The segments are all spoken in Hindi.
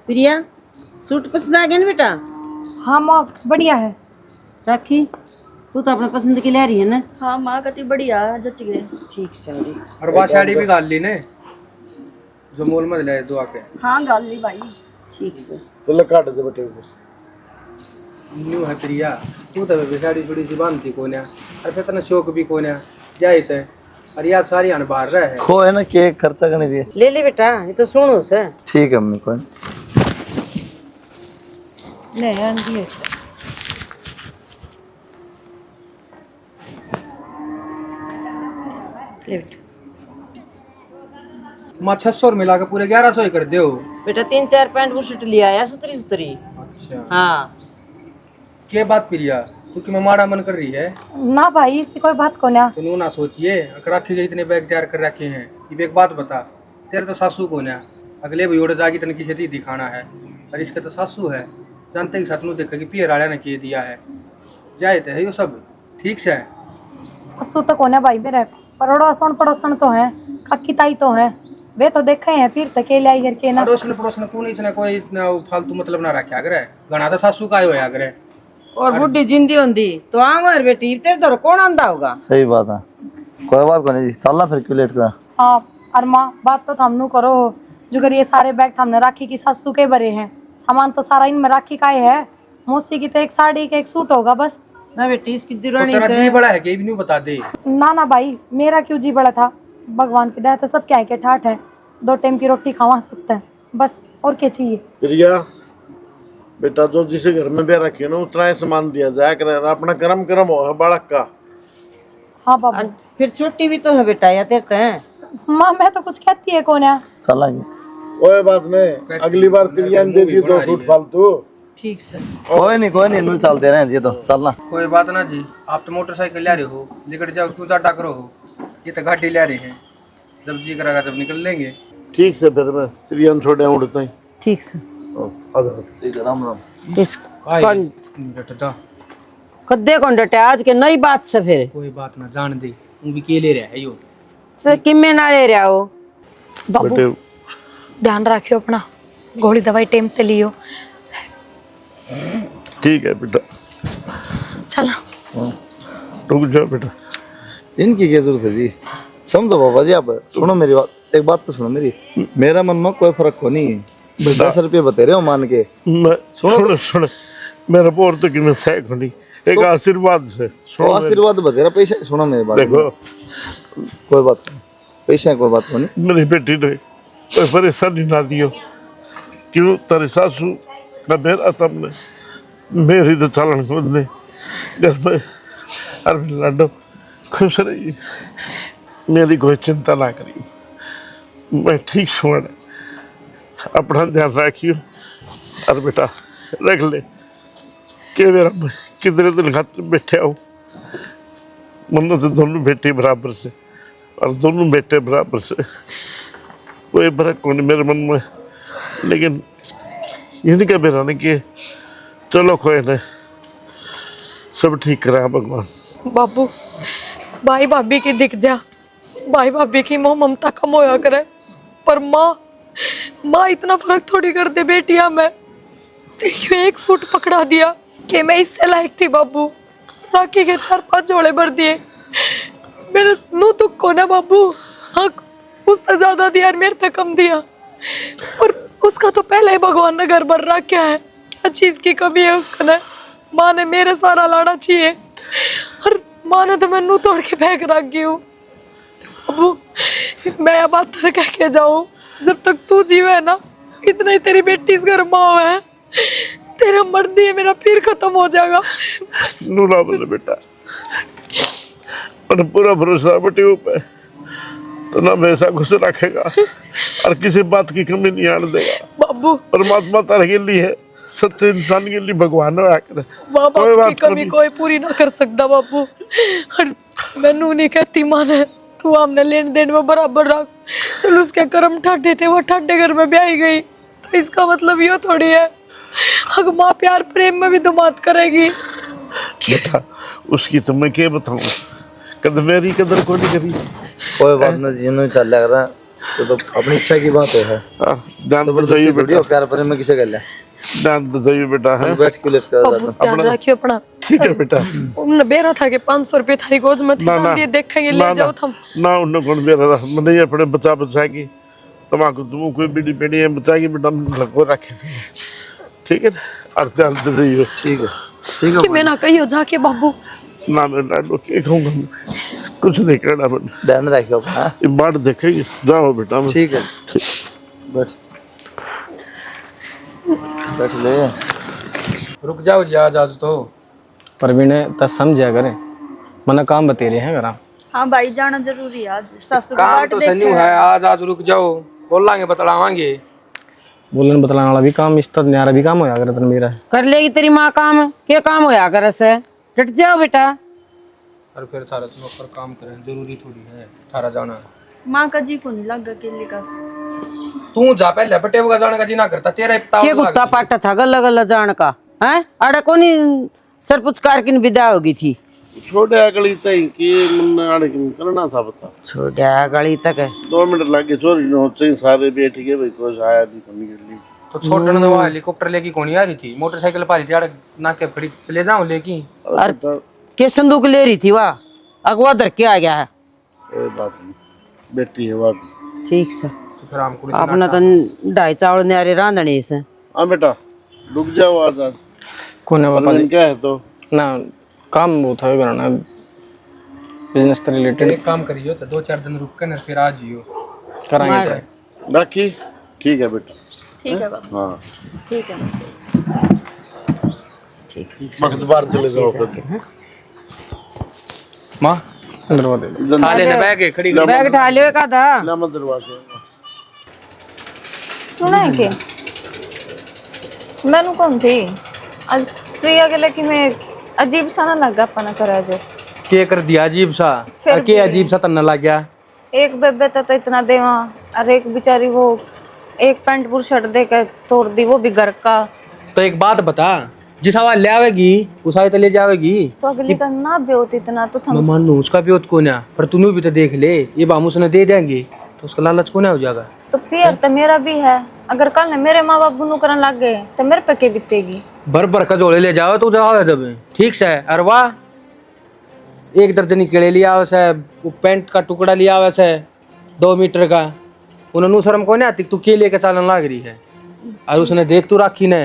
प्रिया, सूट पसंद आ गया ना बेटा? हाँ माँ, बढ़िया है। राखी, तू तो अपने पसंद की ले रही है ना? हाँ माँ, कति बढ़िया जच गए। ठीक सही। और बात साड़ी भी गाल ली ने जो मोल में ले दो आके। हाँ गाल ली भाई। ठीक से तो ले काट दे बेटे को। न्यू है प्रिया, तू तो बेसाड़ी थोड़ी सी बांधती कोने और फिर तना शौक भी कोने जाए थे और यार सारी आने बाहर रहे है खो है ना केक खर्चा करने दिए। ले ले बेटा, ये तो सुनो से। ठीक है मम्मी कोई ले आंधी है। ले बेटा। माँ 600 मिला के पूरे 1100 ही कर दो। बेटा 3-4 पैंट वो शर्ट लिया आया सुतरी सुतरी। अच्छा हाँ क्या बात प्रिया, तू कि माड़ा मन कर रही है? ना भाई, इसकी कोई बात को ना। तू ना सोचिए, राखी के इतने बैग तैयार कर रखे हैं। ये एक बात बता, तेरे तो सासू को ना अगले भी उड़ जागी तन की खेती दिखाना है और इसके तो सासू है, जानते ही साथ देखा कि पियर आया ने किए दिया है जाए थे ये सब ठीक से। ससु तो कोने भाई मेरे, पड़ोसन पड़ोसन तो है, काकी ताई तो है, वे तो देखे हैं फिर तके लाई करके ना। पड़ोसन पड़ोसन तू नहीं इतना कोई इतना फालतू मतलब ना रखे अगर गणा तो सासू का होया अगर और बुढ़ी जिंदी होंदी तो आवर बेटी तेरे तो कौन आंदा होगा। सही बात है, कोई बात को नहीं चलना फिर क्यों लेट करा। हाँ और माँ, बात तो हमनू करो जो कर ये सारे बैग हमने राखी की सासू के भरे हैं, सामान तो सारा इनमें राखी का ही है। मौसी की तो एक साड़ी के एक सूट होगा बस। ना बेटी इसकी तो दुरानी तेरा से जी बड़ा है कि भी नहीं बता दे। ना ना भाई, मेरा क्यों जी बड़ा था, भगवान की दया तो सब क्या है के ठाठ है, 2 टाइम की रोटी खावा सकता है बस, और क्या चाहिए। प्रिया बेटा, जो जिसे घर में ब्याह रखी है ना उतना ही सामान दिया जाए कर, अपना कर्म कर्म हो बालक का। हाँ बाबू। और फिर छोटी भी तो है बेटा या तेरे तो है। माँ मैं तो कुछ कहती है कौन है। चलेंगे कोई बात नहीं, अगली बार प्रिया ने दे दी 2 सूट फालतू। ठीक से कोई नहीं नू चलते रहे ये तो चलना। कोई बात ना जी, आप तो मोटरसाइकिल ले रहे हो लेकर जाओ क्यों जाटा करो हो, ये तो गाड़ी ले रहे हैं, जब जी करेगा जब निकल लेंगे। ठीक से फिर मैं प्रिया ने छोड़े उड़ता ही। ठीक से ठीक है, राम राम। इस बेटा कद्दे कौन डटे आज के नई बात से फिर कोई बात ना जान दे, तू भी के ले रहा है यो से किम्मे ना ले रहा हो। बाबू ध्यान रखियो अपना, गोली दवाई टाइम ते लियो। ठीक है बेटा, चला रुक जाओ बेटा। इनकी क्या जरूरत है जी, समझो बाबा जी। आप सुनो मेरी बात, एक बात तो सुनो मेरी, मेरा मन में कोई फर्क को नहीं है। 10 रुपये बता रहे हो मान के। सुनो मेरा बोर तो कि मैं फेंक नहीं, एक आशीर्वाद से तो आशीर्वाद बता रहा, पैसे सुनो मेरी बात। देखो कोई बात नहीं, पैसे कोई बात को नहीं। मेरी बेटी ने कोई परेशानी ना दियो, क्यों तेरे सासू का मेरा तमने मेरी तो चलन खुद ने घर में हर लाडो खुश रही, मेरी कोई चिंता ना करी, मैं ठीक सुन अपना ध्यान रखियो। और बेटा रख ले कि मेरा कितने दिन खातिर बैठे आओ, मतलब तो दोनों बेटे बराबर से और दोनों बेटे बराबर से, कोई फर्क को नहीं मेरे मन में। लेकिन ये नहीं कह मेरा नहीं कि चलो कोई नहीं, सब ठीक करा भगवान। बाबू भाई भाभी की दिख जा, भाई भाभी की मोह ममता कम होया करे, पर माँ इतना फर्क थोड़ी कर दे बेटिया में। क्यों एक सूट पकड़ा दिया कि मैं इससे लायक थी बाबू, राखी के 4-5 जोड़े भर दिए मेरे नू दुख को ना बाबू। हक उससे ज्यादा दिया और मेरे तक कम दिया, पर उसका तो पहले ही भगवान ने घर भर रखा है, क्या चीज की कमी है उसका ना। माँ ने मेरे सारा लाना चाहिए और माँ ने तो मैं नू तोड़ के फेंक रख गई हूँ। बाबू मैं अब बात कह के जाऊँ, जब तक तू जीवे ना इतना ही तेरी बेटी इस घर माँ है, तेरा मर्दी है मेरा पीर खत्म हो जाएगा। नू ना बोले बेटा, और पूरा भरोसा बेटी ऊपर तो ना हमेशा खुश रखेगा और किसी बात की कमी नहीं आने देगा। बाबू परमात्मा तारे के लिए है, सच्चे इंसान के लिए भगवान है आकर, माँ कोई बाप की बात कमी नहीं। कोई पूरी ना कर सकता बाबू। और मैनू नहीं कहती माँ ने तू हमने लेन देन में बराबर रख, चलो उसके कर्म ठाडे थे, वो ठाडे घर में ब्याही गई, तो इसका मतलब ये थोड़ी है अगर माँ प्यार प्रेम में भी दुमात करेगी। बेटा उसकी तो मैं क्या बताऊँ, कद मेरी कदर को नहीं करी। कोई बात नहीं जी, चल रहा तो अपनी इच्छा की बात है हाँ, जान तो जबरदस्ती जाइए थोड़ी बेटा, हो, प्यार प्रेम में किसे कर ले जान तो जाइए बेटा है। बैठ के लेट कर बाबू ध्यान रखियो अपना। ठीक है बेटा। उन्होंने बेरा था कि 500 रुपये थारी गोद में थी, ना ना जान दिए देखेंगे ना ले जाओ थम। ना उन्हें कौन मेरा नहीं अपने बचा बचा की तमाकू तुम कोई बीड़ी पेड़ी है बचाएगी बेटा लगो रखे। ठीक है और ध्यान से जाइए। ठीक कि मैं ना कहियो जाके बाबू। ना मैं लाडो के कहूँगा कुछ नहीं कहना मैं ध्यान रखियो अपना। ये बात देखेंगे जाओ बेटा मैं। ठीक है बैठ बैठ ले। रुक जाओ जी आज तो। प्रवीण तो समझा करें मना काम बते रहे हैं घर। हाँ भाई जाना जरूरी है आज, सासू की काम बाट तो देखे सन्यू है, आज रुक जाओ, बोलांगे बतलावांगे। बोलन बतलाने वाला भी काम इस तो न्यारा भी काम होया करे तन मेरा। कर लेगी तेरी माँ काम, क्या काम होया कर से? डट जाओ बेटा। और फिर थारा नौकर काम करें जरूरी थोड़ी है थारा जाना। माँ का जी को नहीं लग अकेले का। तू जा पहले बटे होगा जाने का जी ना करता तेरा के कुत्ता पाटा था गल्ला गल्ला जान का है? अड़ा कोनी सरपुच कारकिन विदा होगी थी। छोटे अगली तई कि मन आड़े करना था बता। छोटा गली तक है 2 मिनट लगे छोरी न होते सारे बैठ गए भाई कोई आया नहीं करने के लिए। तो छोड़ने दो हेलीकॉप्टर लेके कौन आ रही थी, मोटरसाइकिल पारी थी ना के खड़ी चले जाऊं लेकी। और के संदूक ले रही थी वाह अगवा धर के आ गया है। कोई बात नहीं बेटी है वाह। ठीक से तो फिर हम कुड़ी अपना तो ढाई चावल न्यारे रांधने से। हाँ बेटा रुक जाओ आज कौन है पापा जी? क्या है तो ना काम बहुत है करना बिजनेस से रिलेटेड एक काम करियो तो 2-4 दिन रुक कर फिर आ जियो कराएंगे। बाकी ठीक है बेटा। ठीक है बाबा, हाँ ठीक है। वक्त बाहर चले जाओ फिर। मां दरवाजे खा लेने बैग खड़ी कर। बैग उठा लियो का था। लामा दरवाजे सुना है कि मैंने कौन थी आज प्रिया के लेके मैं अजीब सा ना लगा अपना करा जो के कर दिया अजीब सा फिर और के भी- अजीब सा तन्ना लग गया। एक बेबे तो इतना देवा और एक बेचारी वो एक पैंट पुर शर्ट दे के तोड़ दी वो भी घर का। तो एक बात बता जिस हवा ले आवेगी उस हवा तो ले जावेगी। तो अगली का ना बेहोत इतना तो मैं थम मान लूं उसका भी कौन है पर तूने भी तो देख ले ये बाम उसने दे देंगे तो उसका लालच कौन हो जाएगा। तो पियर तो मेरा भी है। अगर कल ने मेरे माँ बाप बुनू करन लग गए तो मेरे पे के बीतेगी। भर भर का जोड़े ले जाओ तो जाओ जब ठीक से। अरे वाह 1 दर्जनी केले लिया वैसे वो पैंट का टुकड़ा लिया वैसे 2 मीटर का उन्होंने शर्म को नहीं आती तू के लेके चालन लाग रही है। और उसने देख तू राखी ने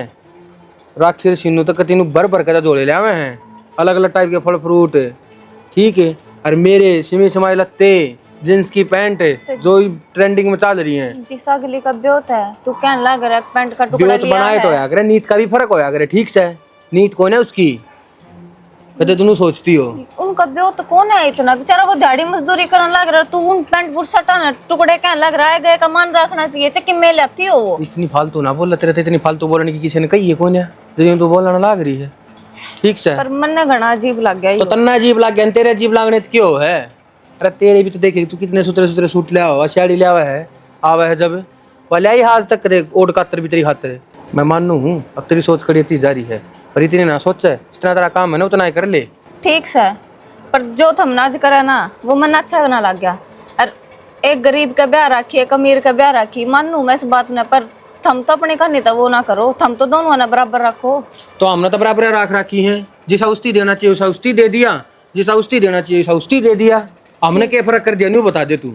राखी सीनू तक तीनों भर भर का जोड़े ले आवे हैं अलग अलग टाइप के फल फ्रूट ठीक है। और मेरे सिमी समाई लत्ते जींस की पैंट जो ट्रेंडिंग में चल रही है। जिस अगली का ब्योत है तू कहने लग रहा है पैंट का टुकड़ा ब्योत लिया बनाए तो है। होया करे नीत का भी फर्क होया करे ठीक से। नीत कौन है उसकी कदे तू सोचती हो। उनका ब्योत कौन है इतना बेचारा वो दिहाड़ी मजदूरी करने लग रहा है। तू उन पैंट बुर सटाना टुकड़े कहने लग रहा है गए का मान रखना चाहिए चक्की में लेती हो वो। इतनी फालतू ना बोल तेरे इतनी फालतू बोलने की किसी ने कही है कौन है जो तू बोलने लाग रही है ठीक से। पर मन घना अजीब लग गया तो तन्ना अजीब लाग गया तेरे अजीब लागने तो क्यों है। अरे तेरे भी तो देखे तू कितने सुतरे सुतरे सूट लिया हुआ साड़ी लिया हुआ है आवा है जब वाले आई हाथ तक करे ओढ़ कातर भी तेरी खातर मैं मानू हूँ। अब तेरी सोच कड़ी इतनी जारी है पर इतनी ना सोच है जितना तेरा काम है ना उतना ही कर ले। ठीक से पर जो थम नाज करे ना वो मन अच्छा ना लग गया। और एक गरीब का ब्याह राखी एक अमीर का ब्याह राखी मानू मैं इस बात में पर थम तो अपने करनी तो वो ना करो। थम तो दोनों ना बराबर रखो। तो हमने तो बराबर राख रखी है जिस औस्ती देना चाहिए उस औस्ती दे दिया जिस औस्ती देना चाहिए उस औस्ती दे दिया। हमने क्या फर्क कर दिया नहीं बता दे तू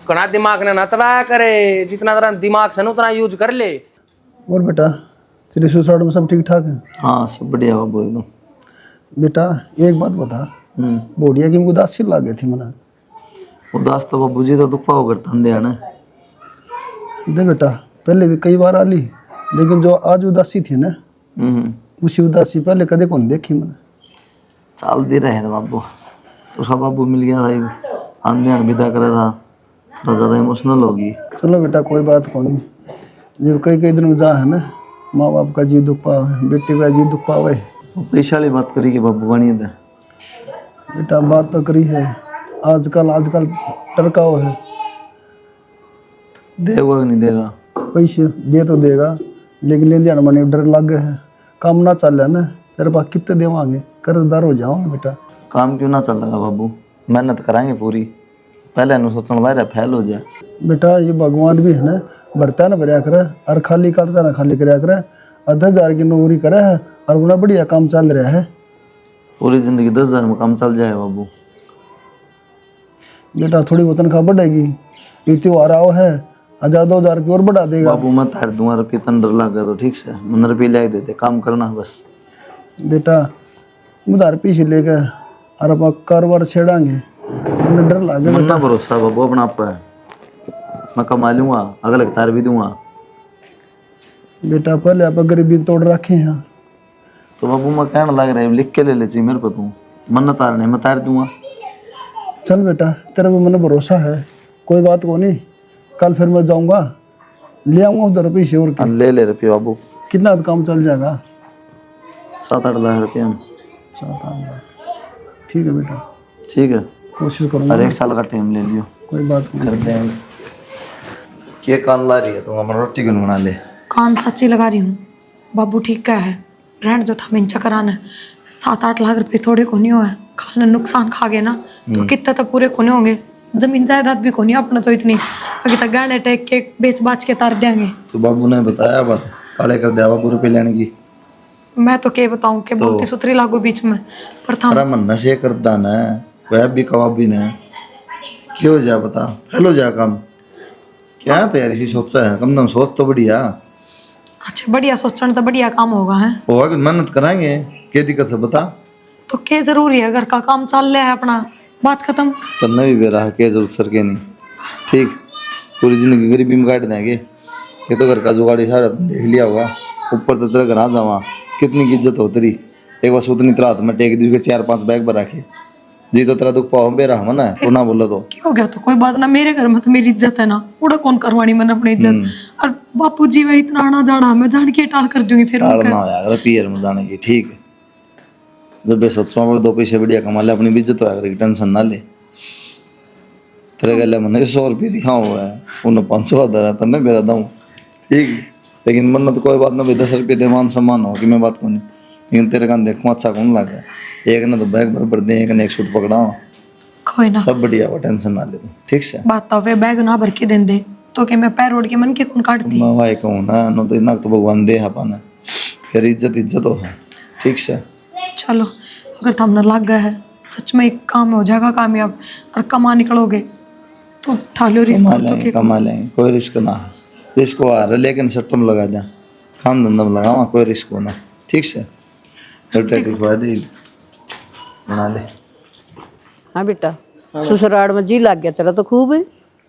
कना दिमाग ने ना चलाया करे जितना तेरा दिमाग से ना उतना यूज कर ले। और बेटा तेरे ससुराल में सब ठीक ठाक है? हाँ सब बढ़िया बाबू एकदम। बेटा एक बात बता बोडिया की उदासी लागे थी मना उदास तो बाबू जी तो दुख पाओ करता धंधे ना दे बेटा पहले भी कई बार आली लेकिन जो आज उदासी थी ना उसी उदासी पहले कदे कौन देखी मैंने। चाल दे रहे थे बाबू उसका बाबू मिल गया था आंधे विदा करा था थोड़ा ज़्यादा इमोशनल होगी। चलो बेटा कोई बात कौन नहीं जब कई कई दिन जा है ना माँ बाप का जी दुख पावे बेटे का जी दुख पावे। पैसा वाली बात करी कि बाबू बनी था बेटा बात तो करी है आजकल टरकाओ है देगा कि नहीं देगा पैसे दे तो देगा लेकिन लेन देन मने डर लग गए है काम ना चल रहा ना तेरे पास कितने देवांगे कर्जदार हो जाओगे बेटा। काम क्यों ना चल रहा बाबू मेहनत कराएंगे पूरी पहले नु सोचने लगा फैल हो जाए। बेटा ये भगवान भी है ना, भरता ना भरया करे और खाली करता ना खाली करया करे। 10,000 की नौकरी करे है और उन्हें बढ़िया काम चल रहा है। पूरी जिंदगी 10,000 में काम चल जाए बाबू। बेटा थोड़ी बहुत तनख्वाह बढ़ेगी, ये त्योहार आओ है 1,000-2,000 की और बढ़ा देगा। बाबू मैं तार दूंगा रुपये तन डर लग गया तो ठीक से मन रुपये ले देते काम करना बस। बेटा उधार पीछे लेके और आप कारोबार छेड़ांगे, उन्हें डर लगे। मन ना भरोसा बाबू अपना आप पे, मैं कमा लूंगा अगले तार भी दूंगा। बेटा पहले आप गरीबी तोड़ रखे हैं। तो बाबू मैं कहना लग रहा है लिख के ले ले चाहिए मेरे को, तू मन तार नहीं मैं तार दूंगा। चल बेटा तेरे पे मैंने भरोसा है, कोई बात को नहीं। कल फिर मैं जाऊंगा ले आऊंगा उधर पैसे और के। ले ले रुपये बाबू। कितना काम चल जाएगा? 7-8 लाख रुपये में। 7-8 लाख ठीक है बेटा, ठीक है कोशिश करूंगा। और 1 साल का टाइम ले लियो, कोई बात नहीं। करते हैं। क्या कान ला रही है तुम? हमारा रोटी क्यों बना ले? कान सच्ची लगा रही हूँ, बाबू ठीक का है। रहन जो था मिंचा कराना 7-8 लाख रुपए थोड़े को नहीं हुआ है। खाना नुकसान खा गए ना तो कितना तो पूरे को नहीं होंगे। जमीन जायदाद भी को नहीं अपना तो इतनी, अभी तक गाने टेक के बेच बाच के तार देंगे। तो बाबू ने बताया बात काले कर दिया बाबू रुपये लेने की। मैं तो क्या बताऊं के बोलती सुथरी लागू बीच में पर था। अरे मन नशे करता ना वह भी कबाब भी ना क्यों हो जा बता फैलो जा काम क्या तैयारी सी सोचा है कम दम सोच तो बढ़िया। अच्छा बढ़िया सोचना तो बढ़िया काम होगा है। होगा कि मेहनत कराएंगे क्या दिक्कत है बता। तो क्या जरूरी है, घर का काम चल रहा है अपना, बात खत्म। करना भी बेरा है क्या जरूरत सर के नहीं ठीक। पूरी जिंदगी गरीबी में काट देंगे। ये तो घर का जुगाड़ी सारा देख लिया होगा। ऊपर तो तेरा घर आ जावा कितनी की इज्जत हो तेरी। एक बार उतनी तरह हाथ में टेक दी के 4-5 बैग भरा के जी तो तेरा दुख पाओ बेरा हम ना तो ना बोलो तो क्या हो गया। तो कोई बात ना, मेरे घर में तो मेरी इज्जत है ना, उड़ा कौन करवानी मैंने अपनी इज्जत। और बापू जी वह इतना आना जाना मैं जान के टाल कर दूंगी फिर टालना हो यार पीयर में जाने की ठीक है। जब बे सोचो 2 पैसे बढ़िया कमा ले अपनी भी इज्जत होया करेगी टेंशन ना ले। तेरे गले मैंने 100 रुपये दिखाओ हुआ है उन्हें 500 दे रहा तन्ने मेरा दूँ ठीक। लेकिन मन तो कोई बात ना भाई 10 रुपये दे मान सम्मान हो कि मैं बात को नहीं। लेकिन तेरे कान देखूँ अच्छा कौन लगा एक ने तो बैग बराबर दे एक ने 1 सूट पकड़ाओ कोई ना सब बढ़िया हो टेंशन ना ले ठीक से। बात तो वे बैग ना भर के दे तो कि मैं पैर रोड के मन के कौन काटती। मैं भाई कहूँ ना नो तो इतना तो भगवान दे है पाना फिर इज्जत हो ठीक से। चलो अगर तुमने लग गया है सच में एक काम हो जाएगा कामयाब और कमा निकलोगे तो ठालो रिस्क कमा लेंगे कोई रिस्क ना है। रिस्क आ रहा लेकिन सट्टम लगा दें काम धंधा में लगावा कोई रिस्क होना ठीक से। बना ले। हाँ बेटा ससुराल में जी लग गया तेरा तो खूब है।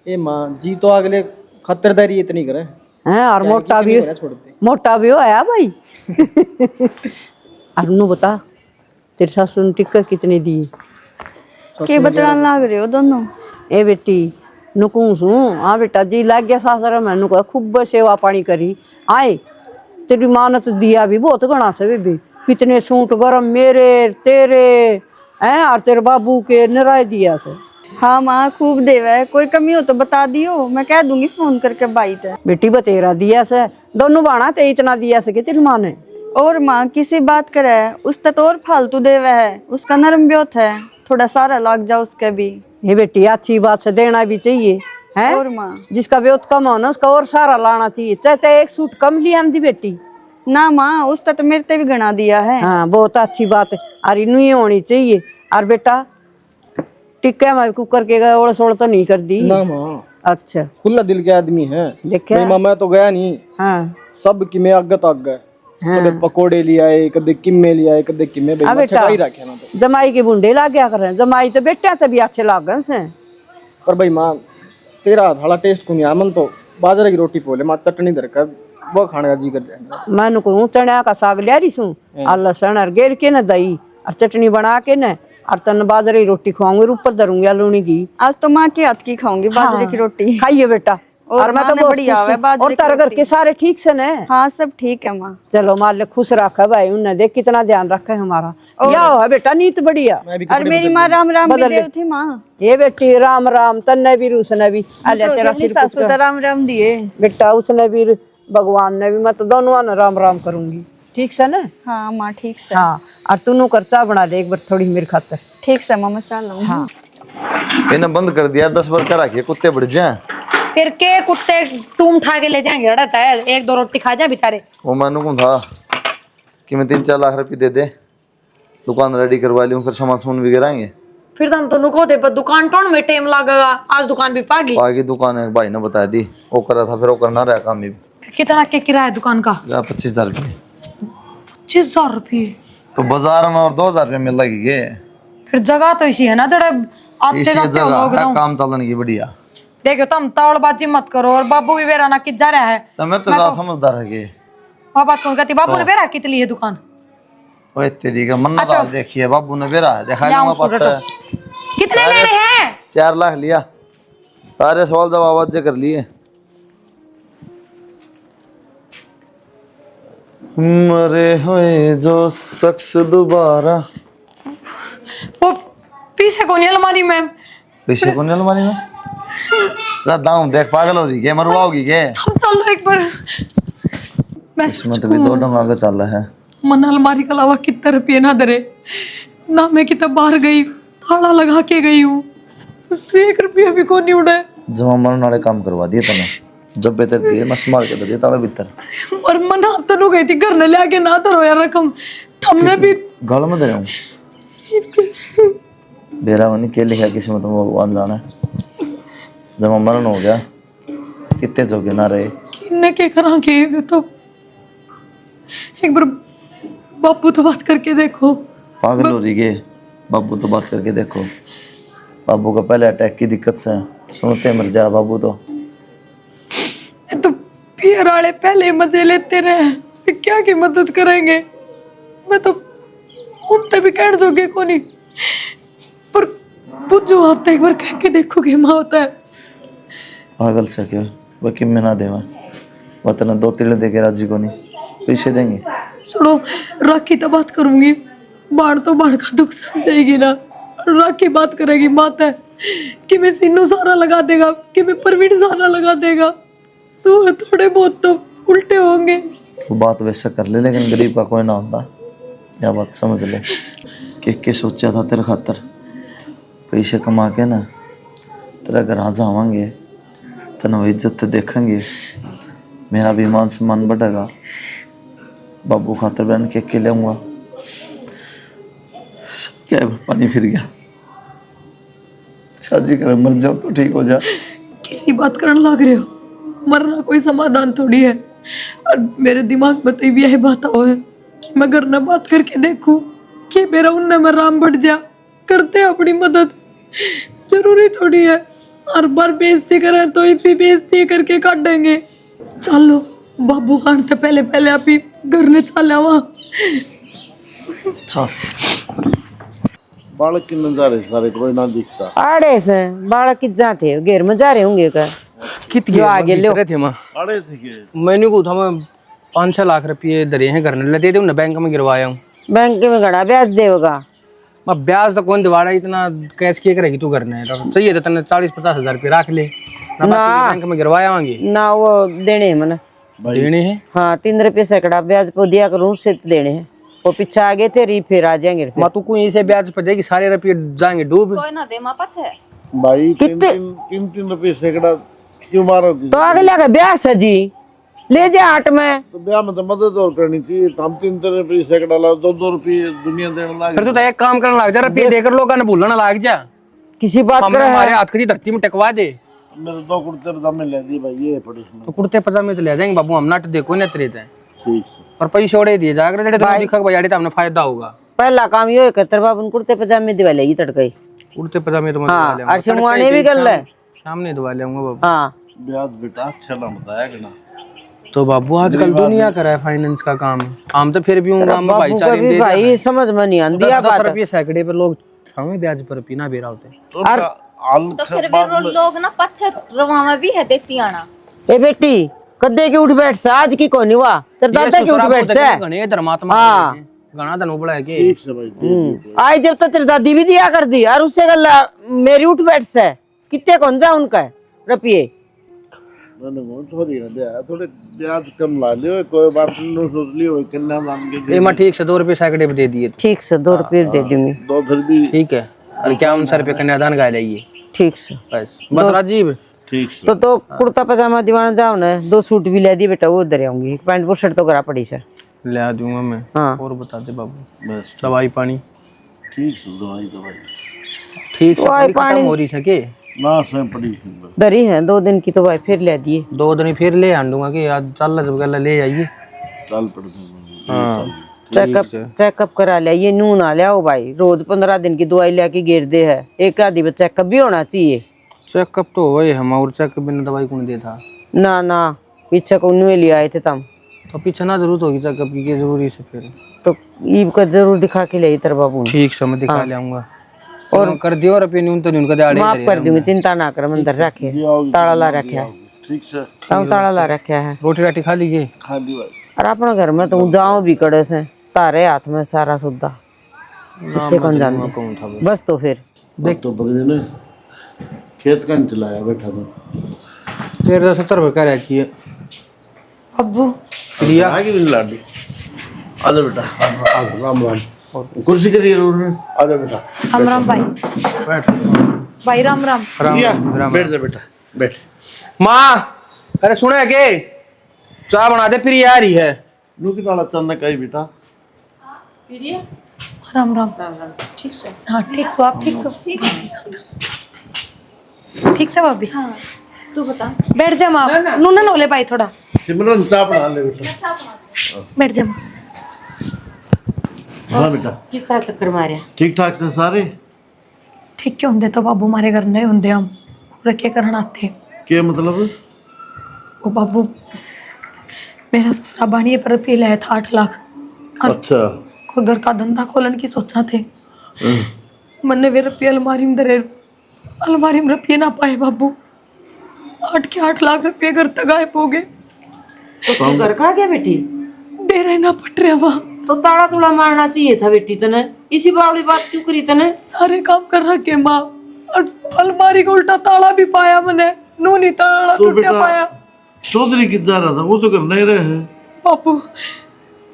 ए माँ जी तो अगले खतरदारी इतनी करे हैं और मोटा भी हो आया भाई। और नू बता तेरे सासू ने टिक्कर कितने दी? के बतलान लाग रहे हो दोनों? ए बेटी नुकूसू हाँ बेटा जी लग गया सासरा में नुको खूब सेवा पानी करी आए तेरी माँ ने तो दिया भी बहुत घना से बेबी कितने सूट गरम मेरे तेरे हैं और तेरे बाबू के निराय दिया से। हाँ माँ खूब देवा है, कोई कमी हो तो बता दियो मैं कह दूंगी फोन करके भाई ते। बेटी बतेरा दिया से दोनों बाणा ते इतना दिया से कि तेरी माँ ने। और माँ किसी बात करे उसका तो और फालतू देवा है, उसका नरम ब्योत है थोड़ा सारा लाग जाओ उसके भी। ये बेटी अच्छी बात से देना भी चाहिए है। और माँ जिसका ब्योत कम हो ना उसका और सारा लाना चाहिए चाहे 1 सूट कम नहीं आंदी बेटी ना माँ उसका तो मेरे ते भी गणा दिया है। हाँ बहुत अच्छी बात है और इनू ही होनी चाहिए। और बेटा टिक्का में कुकर के ओड़ सोड़ तो नहीं कर दी ना माँ। अच्छा खुला दिल के आदमी है देखा माँ। मैं तो गया नहीं हाँ सब कि मैं आगे तो आगे कदे पकोड़े ले आए कदे किम्मे ले आए कदे किम्मे भाई बेटा रखे ना तो जमाई के बुंडे लाग गया कर जमाई तो बेटा तभी अच्छे लागन से। पर भाई माँ तेरा हला टेस्ट को नहीं मन तो बाजरे की रोटी पोले माँ चटनी धरकर वो खाने का जी कर जाएगा। मैं नुकू चना का साग लिया रही सू और लहसुन और घेर के न दही और चटनी बना के न और तन बाजरे की रोटी खुआऊंगी ऊपर धरूंगी आलूनी की। आज तो माँ के हाथ की खाऊंगी बाजरे की रोटी। खाइए बेटा और मैं तो बढ़िया है और तारे घर के सारे ठीक से न? हाँ सब ठीक है माँ। चलो मालिक खुश रखा भाई उन्हें देख कितना ध्यान रखा है हमारा क्या है बेटा नीत बढ़िया। और मेरी माँ राम राम भी देव थी माँ। ये बेटी राम राम तन्ने भी उसने भी तेरा सासू तो राम राम दिए बेटा उसने भी भगवान ने भी मैं तो दोनों ने राम राम करूंगी ठीक से ना। हाँ माँ ठीक से। हाँ और तू कर चाह बना दे एक बार थोड़ी मेरे खातर। ठीक से मामा चल। हाँ इन्हें बंद कर दिया, 10 बार क्या रखिए, कुत्ते बढ़ जाए। फिर के कुत्ते तुम उठा के ले जाएंगे, अड़ता है, एक दो रोटी खा जाए बेचारे। वो मैंने कौन था कि मैं 3-4 लाख रुपए दे दे, दुकान रेडी करवा लूं, फिर सामान सुन भी गिराएंगे। फिर तो हम तो नुको दे, पर दुकान टोन में टाइम लगेगा, आज दुकान भी पागी। आगे दुकान है, भाई ने बता दी, वो करा था, फिर वो करना रहा काम भी। कितना के किराया दुकान का? 25,000 रुपये। 25,000 रुपये? तो बाजार में और 2,000 रुपये मिल लगेंगे। फिर जगह तो इसी है ना, जड़े आते इसी जाते हो जगह लोग है, तो। काम चलने की बढ़िया। देखो तुम तौलबाजी मत करो, और बाबू भी बेरा ना कि जा रहा है। तो मेरे तो ज्यादा समझदार है के। वो बात कौन कहती, बाबू ने बेरा कितनी है दुकान? ओए तेरी का मन्नत आज देखिए, बाबू ने बेरा देखा लाऊं लूंगा पास। कितने लेने हैं? 4 लाख लिया, सारे सवाल जवाब आज कर लिए। मरे हुए जो शख्स दोबारा। वो पीछे कौन है अलमारी में? पीछे कौन है अलमारी में? दाऊं देख, पागल हो रही है, मरवाओगी के? हम चल लो एक बार। मैं इसमें तो भी 2 ढंग आगे चल रहा है। मन अलमारी के अलावा कितने रुपये ना दरे ना, मैं कितना बाहर गई, ताला लगा के गई हूँ, 1 रुपया भी को नहीं उड़ा। जमा मरने वाले काम करवा दिए तने, जब बेहतर दिए मैं मार के दिए ताला भीतर। और मन आप तो नु गई थी घर ने ले आके ना धरो यार रकम, हमने भी गाल में दे रहा हूँ। बेरा होनी के लिखा किस्मत में, भगवान जाना। जब मरण हो गया कितने जोगे ना रहे, किन्ने के करांगे। तो एक बार बापू तो बात करके देखो। पागल हो रही है, बाबू तो बात करके देखो। बाबू का पहले अटैक की दिक्कत से सुनते मर जा बाबू। तो पियर वाले पहले मजे लेते रहे, फिर क्या की मदद करेंगे। मैं तो उनते भी कहने जोगे को नहीं, पर बुझो आप तो एक बार कह के देखो कि माँ होता है। पागल से क्या वह किम में ना देवा, वतना 2 तिल दे के राजी को नहीं, पैसे देंगे। सुनो, राखी तो बात करूंगी, बाढ़ तो बाढ़ का दुख समझेगी ना। राखी बात करेगी माता है कि मैं सिन्नू सारा लगा देगा, कि मैं परवीन सारा लगा देगा, तो थोड़े बहुत तो उल्टे होंगे। तो बात वैसा कर ले, लेकिन गरीब का कोई ना होता। यह बात समझ ले कि सोचा था तेरे खातर पैसे कमा के ना तेरा घर आ जावांगे, तेना इज्जत देखेंगे, मेरा भी मान सम्मान बढ़ेगा। बाबू खातर बहन के ले आऊँगा। क्या पानी फिर गया, शादी कर मर जाओ तो ठीक हो जा। किसी बात करने लग रहे हो, मरना कोई समाधान थोड़ी है। और मेरे दिमाग में तो यही बात आओ है कि मैं घर ना बात करके देखूं कि मेरा उनने में राम बढ़ जा, करते अपनी मदद। जरूरी थोड़ी है हर बार बेइज्जती करें तो भी बेइज्जती करके काट देंगे। चलो बाबू काटते पहले पहले आप ही घर ने चला वहाँ। बालक के नजारे सारे कोई ना दिखता। आड़े से बालक कित जाते घेर में जा रहे होंगे का कितने आगे लो थे माँ? अरे सीखे मैंने को था मैं 5-6 लाख रुपये धरे हैं घर ने, दे दे बैंक में गिरवाया हूँ। बैंक में घड़ा ब्याज देगा? मैं ब्याज तो कौन दिवाड़ा, इतना कैश किए करेगी तू करने तो चाहिए तो तने 40-50 हजार रुपये रख ले ना, बैंक में गिरवाया होंगे ना। वो देने हैं मन देने हैं। हाँ 3 रुपये सैकड़ा ब्याज पर दिया करूँ, उससे देने हैं। वो पीछे आगे तेरी फिर आ जाएंगे। माँ तू कोई ऐसे ब्याज पर जाएगी, सारे रुपये जाएंगे डूब। कोई ना दे माँ पाछे भाई कितने? 3 रुपये सैकड़ा क्यों मारो? तो अगले का ब्याह है जी, ले जा 8 में। तो ब्याह में तो मदद और करनी चाहिए। हम 3 रुपये सैकड़ा ला, 2 रुपये दुनिया देने लगे। फिर तो एक काम करने लग जा, रुपये देकर लोगों ने भूलना लग जा। किसी बात हमने कर हमारे हाथ की धरती में टकवा दे। मेरे 2 कुर्ते पजामे ले दी भाई, ये पड़ी तो कुर्ते पजामे तो ले जाएंगे बाबू, हम नट देखो ना तेरे ठीक और पैसे छोड़े दिए जाकर जेडे तो दिखा भाई तो हमने फायदा होगा। पहला काम ये है तेरे बाबू कुर्ते पजामे दिवा लेगी तड़के। कुर्ते पजामे तो मैं हाँ, दिवा अर्श मुआने भी कर ले। सामने दिवा लेऊंगा बाबू। हाँ ब्याज बेटा अच्छा ना बताया कि ना। तो बाबू आजकल दुनिया कर रहा है फाइनेंस का काम, हम तो फिर भी हूँ बाबू का भी भाई समझ में नहीं आती है बात। 10 रुपये सैकड़े पे लोग हमें ब्याज पर पीना बेरा होते हैं। तो फिर भी लोग ना पछे रवा में भी है देखती आना। ए बेटी कद्दे की उठ बैठ से, आज की कौन हुआ तेरे दादा की उठ बैठ से। गणे धर्मात्मा गणा धनु बड़ा है के ठीक से भाई आज जब तक तेरी दादी भी दिया कर दी और उससे गल्ला मेरी उठ बैठ से कितने कौन जा उनका रुपये। मैंने वो थोड़ी ना दिया, थोड़े ब्याज कम ला लियो, कोई बात नहीं सोच लियो कितना मान के ए मैं ठीक से 2 रुपये सैकड़े पे दे दिए। ठीक से 2 रुपये दे दूंगी। 2 फिर भी ठीक है। और क्या 9 रुपये कन्यादान का लाइए ठीक से बस बस राजीव ठीक से तो कुर्ता पजामा दीवाना जाओ ना, 2 सूट भी ले दी बेटा, वो उधर आऊंगी। एक पैंट वो शर्ट तो करा पड़ी से। ले आ दूंगा मैं। हाँ और बता दे बाबू, बस दवाई पानी ठीक से दवाई ठीक से दवाई खत्म पानी- हो रही है के ना स्वयं पड़ी थी बस। दरी है 2 दिन की, तो भाई फिर ले दिए। 2 दिन फिर ले आऊंगा कि आज चल जब गला ले आइए। चल पड़ गए। हाँ चेकअप करा लिया, ये नू ना लिया भाई, रोज 15 दिन की दवाई लेके गिर दे है। एक आधी बार चेकअप भी होना चाहिए। चेकअप तो हुआ हम, और चेकअप बिना दवाई कौन दे था। ना ना पीछे को नुए ले आए थे तम, तो पीछे ना जरूरत होगी चेकअप की, क्या जरूरी से फिर। तो ईब का जरूर दिखा के ले तेरे बाबू। ठीक से मैं दिखा ले आऊंगा। और कर दियो, और अपने न्यून तो न्यून का दाड़े माफ कर दूंगी, चिंता ना कर, मंदिर रखे ताला ला रखा है, ठीक से तम ताला ला रखा है। रोटी राटी खा लीजिए। खा ली भाई। और अपना घर में तो जाओ भी कड़े से, तारे हाथ में सारा सुद्धा, इतने कौन जानते। कौन था वो? बस तो फिर देख तो परवीन ने खेत का नहीं चलाया बैठा था। 1370 रुपये कह रखी है अब्बू प्रिया। आगे भी लाडी आजा बेटा, राम राम। कुर्सी करिए आजा बेटा, राम राम भाई। बैठ भाई राम राम। राम बैठ जा बेटा बैठ। माँ, अरे सुना है के चाय बना दे, प्रिया आ रही है। नूकी ताला चलना कहीं बेटा। राम राम। ठीक से हाँ, ठीक सो आप ठीक सो। ठीक से भाभी। हाँ तू बता। बैठ जा माँ, नूना नोले भाई थोड़ा। सिमरन चाय बना ले बेटा। बैठ जा माँ। हाँ बेटा, किस तरह चक्कर मारे? ठीक ठाक से सारे? ठीक क्यों होंगे तो बाबू हमारे घर नहीं होंगे, हम रखे करना आते। क्या मतलब? वो बाबू मेरा ससुरा बानिए पर रुपये लाया था 8 लाख। अच्छा कोई घर का धंधा खोलन की सोचा थे। मैंने वे रुपये अलमारी में धरे, अलमारी में रुपये ना पाए बाबू। 8 के 8 लाख रुपये घर तक गायब हो गए। तो तू घर का गया बेटी? बेरे ना पट रहा वहाँ। तो ताड़ा तुड़ा मारना चाहिए था बेटी तने, इसी बावड़ी बात क्यों करी तने? सारे काम कर रखे माँ, और अलमारी का उल्टा ताला भी पाया मैंने, नूनी ताला तो टूटा बेटा पाया। चौधरी किधर जा रहा था, वो तो कर नहीं रहे हैं। बाबू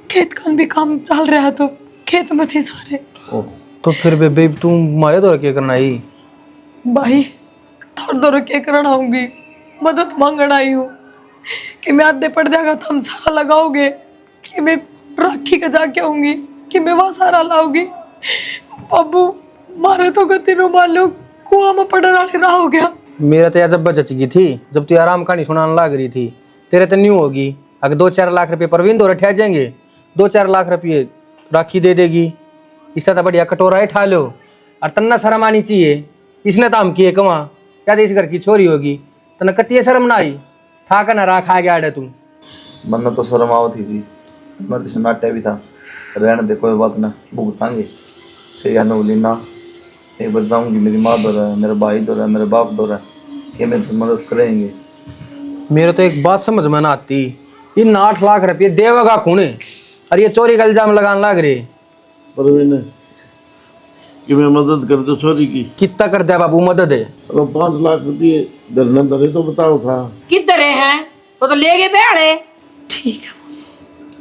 खेत का भी काम चल रहा है, तो खेत में थे सारे। तो फिर बेबे तू मारे तो क्या करना ही भाई थोड़ा दो क्या करना आऊंगी, मदद मांगना आई हूँ कि मैं आधे पड़ जाएगा तो हम सारा लगाओगे, कि मैं राखी का जाके आऊंगी, कि मैं वहाँ सारा लाऊंगी। बाबू मारे तो गति नो मान लो कुआं में पड़ने वाले रहा हो गया। मेरा तो यार जब बच गई थी, जब तू आराम कहानी सुनाने लग रही थी, तेरे तो न्यू होगी। अगर 2-4 लाख रुपए परवीन दो ठहर जाएंगे, 2-4 लाख रुपये राखी दे देगी, इससे तो बढ़िया कटोरा ही ठा लो। और तन्ना शर्म आनी चाहिए, इसने तो हम किए कमा, क्या इस घर की छोरी होगी, तना कत्ती शर्म ना आई, ठा कर ना रा खा गया तू। मन तो शर्म आवत थी जी, मर्द से नाट्य भी था। रहने दे कोई बात ना, भुगतांगे। फिर या नौली ना, एक बार जाऊंगी, मेरी माँ दो रहा है, मेरा भाई दो रहा है, मेरे बाप दो रहा है, कि मेरे से मदद करेंगे। मेरे तो एक बात समझ में ना आती, इन 8 लाख रुपये देवेगा कौन? और ये चोरी का इल्जाम लगाने लग रहे। परवीन कि मैं मदद कर दो चोरी की। कितना कर दिया बाबू मदद है? अब 5 लाख दिए धरना धरे तो बताओ था। किधर हैं वो तो ले गए बेड़े। ठीक है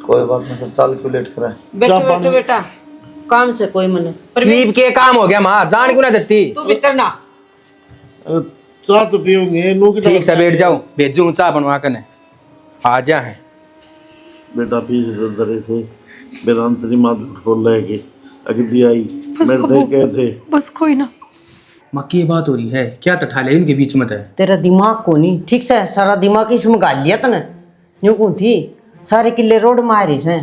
कोई बात नहीं, फिर चाल क्यों लेट करा है? बैठो बेटा, काम से कोई मने ईब के काम हो गया माँ, जान क्यों ना देती? तू भीतर ना। अरे चाय तो पियोगे, नू की ठीक से बैठ जाओ, भेजू चाय बनवा कर आ जा है। बेटा पीछे से धरे थे, मेरा अंतरी माँ खोल रहे के अगली आई, बस मेरे बाबू, देख गए थे। बस कोई ना। मक्की ये बात हो रही है, क्या तठा ले इनके बीच में है? तेरा दिमाग को नहीं ठीक से, सारा दिमाग इसमें गाल लिया तने। यूं कौन थी, सारे किले रोड मारी से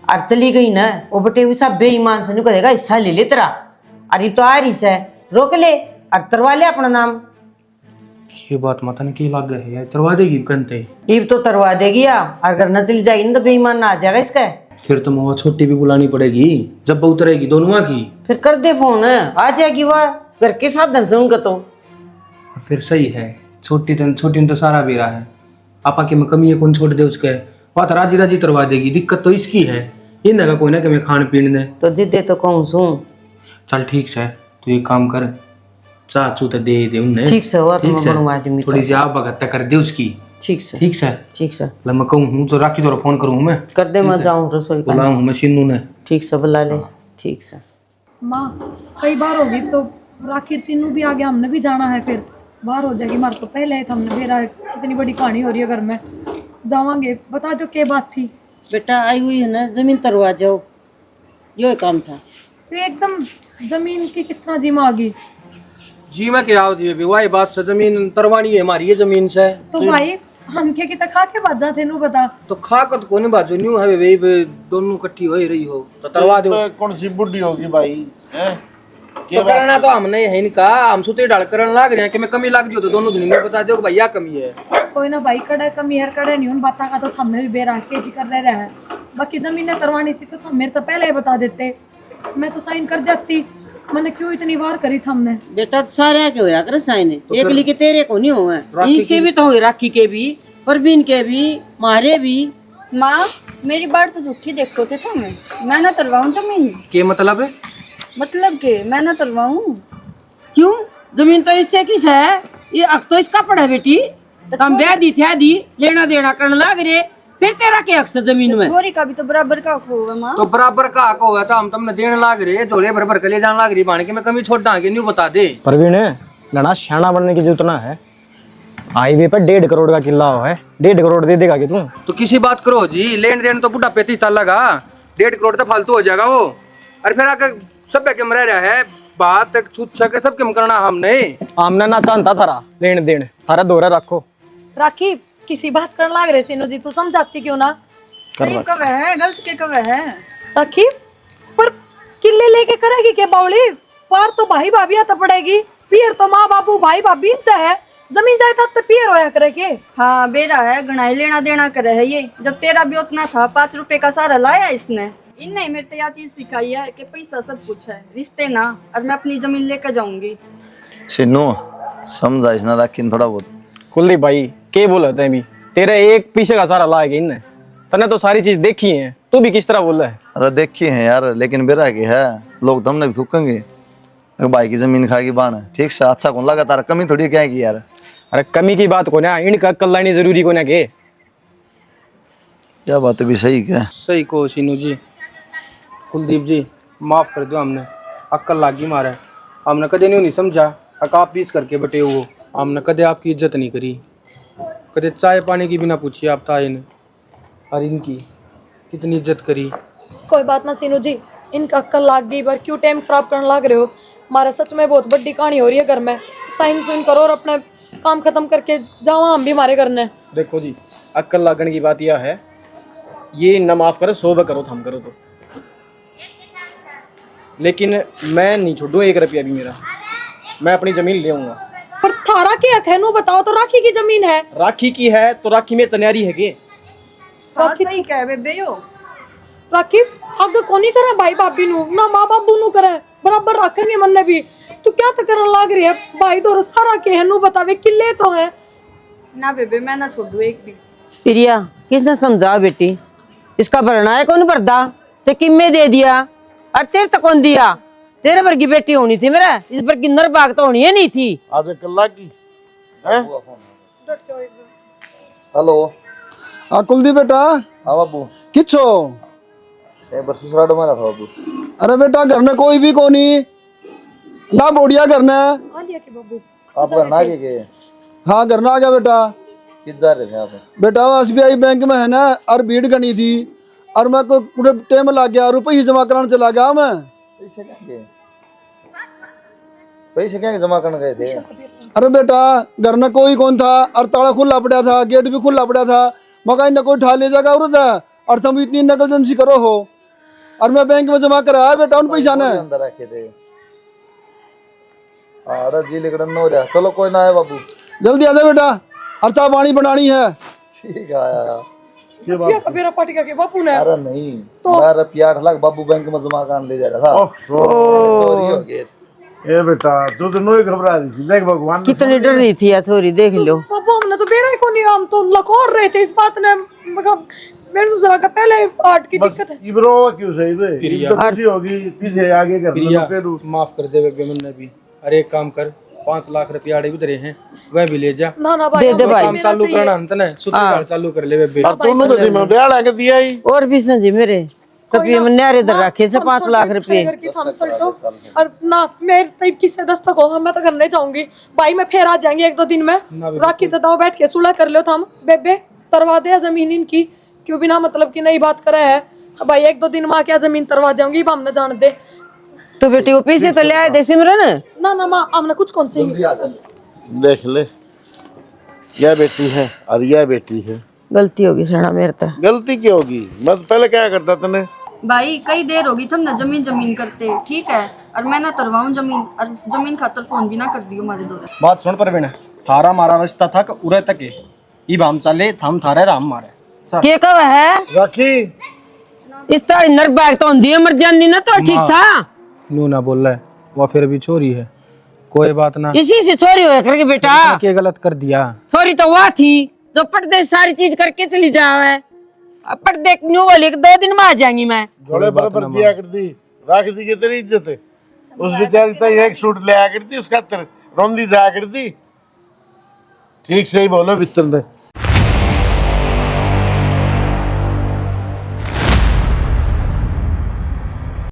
और चली गई ना, वो बटे हुई सब बेईमान से नहीं करेगा, हिस्सा ले ले तेरा। अरे तो आ रही से रोक ले और तरवा ले अपना नाम। ये बात माता ने की लग है यार, तरवा देगी कंते। ईब तो तरवा देगी या, और अगर न चली जाएगी ना तो बेईमान ना आ जाएगा इसका। फिर तो मवा छोटी भी बुलानी पड़ेगी, जब बहुत रहेगी दोनों की। फिर कर दे फोन, आ जाएगी वह घर के साधन से उनका तो। फिर सही है, छोटी ने तो सारा बेरा है, आपा के में कमी है कौन छोड़ दे उसके, बात राजी राजी तरवा देगी। दिक्कत तो इसकी है, ये ना कोई ना कि मैं खान पीने दे तो जिद्दे तो कहूँ सू। चल ठीक है, तू एक काम कर, चाचू तो दे दे उन्हें। ठीक से हुआ तो ठीक मैं से, बनवा दूंगी। थोड़ी सी आप भगत कर दे उसकी। ठीक से ठीक है, ठीक से ला मैं कहूँ हूँ तो राखी तो फोन करूँ मैं, कर दे, मैं जाऊँ रसोई बुलाऊँ मैं सिन्नू ने। ठीक से बुला ले। ठीक से माँ कई बार होगी तो आखिर सीनू भी आ गया, हमने भी जाना है, फिर बाहर हो जाएगी हमारे तो पहले है, हमने मेरा इतनी बड़ी कहानी हो रही है घर में, जावांगे। बता दो क्या बात थी। बेटा आई हुई है ना, जमीन तरवा जाओ, यो काम था। तो एकदम जमीन की किस तरह जीमा आ गई? जी मैं क्या होती है वही बात से, जमीन तरवानी है हमारी, ये जमीन से। तो भाई हम क्या किता खा के बाजा थे, नू बता। तो खा कर कोने बाजू न्यू है वे दोनों इकट्ठी हो ही रही हो तो तरवा दो। कौन सी बुढ़ी होगी भाई हैं? तो करना तो हमने है इनका, हम सुते डाल करन लाग रहे हैं कि मैं कमी लाग दियो तो दोनों दिन में बता दो कि भैया कमी है। कोई ना भाई, कड़े कमी हर कड़े नहीं, उन बातों का तो हमने भी बेरा के जी कर रहे हैं। बाकी जमीनें तरवानी थी तो तुम मेरे तो पहले ही बता देते, मैं तो साइन कर जाती। मैंने क्यों इतनी बार करी था हमने? बेटा सारे के होया कर साइन, एक लिखे तेरे को नहीं हुआ, इनके भी तो होंगे, राखी के भी, परवीन के भी, मारे भी। माँ मेरी बात तो झूठी देखो थे तुम्हें, मैं ना तलवाऊं जमीन। के मतलब है? मतलब के मैं ना तलवाऊं? क्यों? जमीन तो इससे किस है, ये हक तो इसका पड़ा है बेटी, हम ब्याह दी थे दी, लेना देना करने लग रहे, फिर तेरा क्या हक से जमीन में? छोरी का भी तो बराबर का होगा माँ। तो बराबर का हक होगा तो हम तुमने देने लाग रहे, झोले भर भर के ले जाने लाग रही, बाण के मैं कमी छोड़ डांगे न्यू बता दे। परवीन लड़ा शाना बनने की जरूरत ना है। हाईवे पर 1.5 करोड़ का किला है, 1.5 करोड़ दे देगा कि तू? तो किसी बात करो जी, लेन देन तो बुढ़ा 35 साल लगा, 1.5 करोड़ तो फालतू हो जाएगा वो। और फिर आके सब के रह रहा है, बात छूट सके सब के करना हमने। आमने ना चाहता थारा लेन देन, थारा दोहरा रखो। राखी किसी बात करने लाग रहे सीनू जी, तू समझाती क्यों ना? सही कब है, गलत के कब है? राखी पर किले लेके करेगी के बावली? पार तो भाई भाभी आता पड़ेगी, पियर तो माँ बाबू भाई भाभी इंत है, जमीन जायदाद तो पियर होया करे के। हाँ बेरा है, गणाई लेना देना करे है ये। जब तेरा भी उतना था 5 रुपए का सारा लाया इसने, इनने मेरे को यह चीज सिखाई है कि पैसा सब कुछ है, रिश्ते ना। और मैं अपनी जमीन लेकर जाऊंगी। सिन्नू समझा इसना रखी थोड़ा बहुत। कुलदीप भाई के बोला तै भी, तेरे एक पीछे का सारा लाएगा इनने, तने तो सारी चीज देखी है, तू भी किस तरह बोल रहा है? अरे देखिए हैं यार, लेकिन बेरा के है लोग तो हमने भी थूकेंगे, भाई की जमीन खाएगी बाण, ठीक से अच्छा कौन लगा तारा, कमी थोड़ी क्या की यार। अरे कमी की बात को ना, इनका अक्ल लानी जरूरी को ना के। क्या बात भी सही क्या? सही को सीनू जी, कुलदीप जी माफ कर दो, हमने अक्ल लागी मारा, हमने कदे नहीं समझा, आप पीस करके बटे वो, हमने कदे आपकी इज्जत नहीं करी, कदे चाय पानी की बिना पूछी आप ताए ने, और इनकी कितनी इज्जत करी। कोई बात ना सीनू जी, इनका अक्ल लाग गई, पर क्यों टाइम खराब करने लाग रहे हो? हमारा सच में बहुत बड़ी कहानी हो रही है घर में, साइन सुइन करो और अपने काम खत्म करके जाओ, हम भी हमारे करने। देखो जी, अक्ल लागण की बात यह है, ये न माफ करे 100 करो थम करो तो, लेकिन मैं नहीं छोड़ू 1 रुपया भी मेरा, मैं अपनी जमीन ले आऊंगा। पर थारा क्या हक है, नू बताओ तो। राखी की जमीन है। राखी की है तो राखी में तैयारी है के? हाँ सही कह बेबे यो। राखी हक कोनी करे भाई भाभी नू, ना माँ बाबू नू करे, बराबर रखेंगे मन ने भी। तू क्या तो करन लाग रही है? भाई तो सारा के है, नू बतावे किले तो है ना बेबे, मैं ना छोड़ दूं एक भी। प्रिया किसने समझा बेटी, इसका भरना है कौन भरदा, ते किम्मे दे दिया, और तेरे तो कौन दिया? तेरे वर्गी बेटी होनी थी मेरा, इस पर की नरबाग तो होनी है नहीं थी। आधे कल्ला की हैं? हेलो हाँ कुलदीप बेटा, हाँ बाबू, किच्छो? एक बार सुसराडो मारा था बाबू। अरे बेटा घर में कोई भी कोनी ना, बोड़िया घर में। आप घर ना आगे के? हाँ घर में आ गया बेटा। किस जा रहे थे आप? बेटा वो SBI बैंक में है ना, और भीड़ गनी थी, और मैं को पूरे टाइम लग गया, रुपये ही जमा कराने चला गया मैं। पैसे क्या जमा करने गए थे? अरे बेटा घर में कोई कौन था, और ताला खुला पड़ा था, गेट भी खुला पड़ा था, मकान न कोई ठा ले जाएगा और था, और तुम इतनी नकलजंसी करो हो, और मैं बैंक में जमा कराया बेटा उन पैसा ने। अंदर रखे थे। अरे जी लिखड़न हो रहा, चलो कोई ना है बाबू, जल्दी आ जा बेटा, और चाय पानी बनानी है। ठीक है आया। मेरा पाटिका के बापू ने। अरे नहीं तो 8 लाख बाबू बैंक में जमा कराने ले जा रहा था, चोरी हो गई। ए बेटा तू तो नोई घबरा रही थी, देख भगवान कितनी डर रही थी या थोड़ी, देख लो। बाबू हमने तो बेरा ही को नहीं, हम तो लकोर रहे थे इस बात ने, मतलब मेरे दूसरा का पहले आर्ट की दिक्कत है। इब्रो क्यों सही रे, तो खुशी होगी पीछे आगे कर प्रिया माफ कर दे बेबे, मन ने भी। अरे एक काम कर, 5 लाख रुपया आड़े उधरे हैं, वह भी ले जा। ना ना भाई, दे दे भाई, काम चालू करना अंत ने, सुतकार चालू कर ले बेबे। और तूने तो जी मैं ब्याह लाके दिया ही। और भी संजी मेरे रुपये में न्यारे इधर रखे से 5 लाख रुपए। और ना मेरे तब किससे दस्तक हो मैं तो घर नहीं जाऊंगी भाई, मैं फिर आ जाएंगे 1-2 दिन में। राखी तो दाओ बैठ के सुलह कर लो थम बेबे, तरवा दे जमीन इनकी, क्यों बिना मतलब की नई बात करे है भाई। 1-2 दिन में क्या जमीन तरवा जाऊंगी, हम न जान दे। तो बेटी वो पैसे तो ले आए दे सिमरन। ना ना माँ हमने कुछ कौन चाहिए। देख ले, यह बेटी है और यह बेटी है। गलती होगी सड़ा मेरे तो। गलती क्या होगी, मैं तो पहले क्या करता तने। भाई कई देर होगी तुम ना जमीन करते, ठीक है, और मैं ना तरवाऊं जमीन, और जमीन खातर फोन भी ना कर दियो हमारे दौरे। बात सुन परवीन, थारा मारा रिश्ता था उरे तक है, इब हम चले थम थारे राम मारे के कब है राखी इस तरह नरबाग तो दिए मर जानी ना तो ठीक था। नू ना बोल रहा है, वो फिर भी छोरी है, कोई बात ना। इसी से छोरी हो करके बेटा क्या गलत कर दिया? छोरी तो वह थी जो पर्दे सारी चीज करके चली जावे। पर्दे न्यू वाली 2 दिन में आ जाएंगी मैं। घोड़े बराबर दिया कर दी, राख दी के तेरी इज्जत है। उस बेचारी तो एक सूट ले आ करती, उसका रोंदी जाया करती। ठीक से ही बोलो बिस्तर में।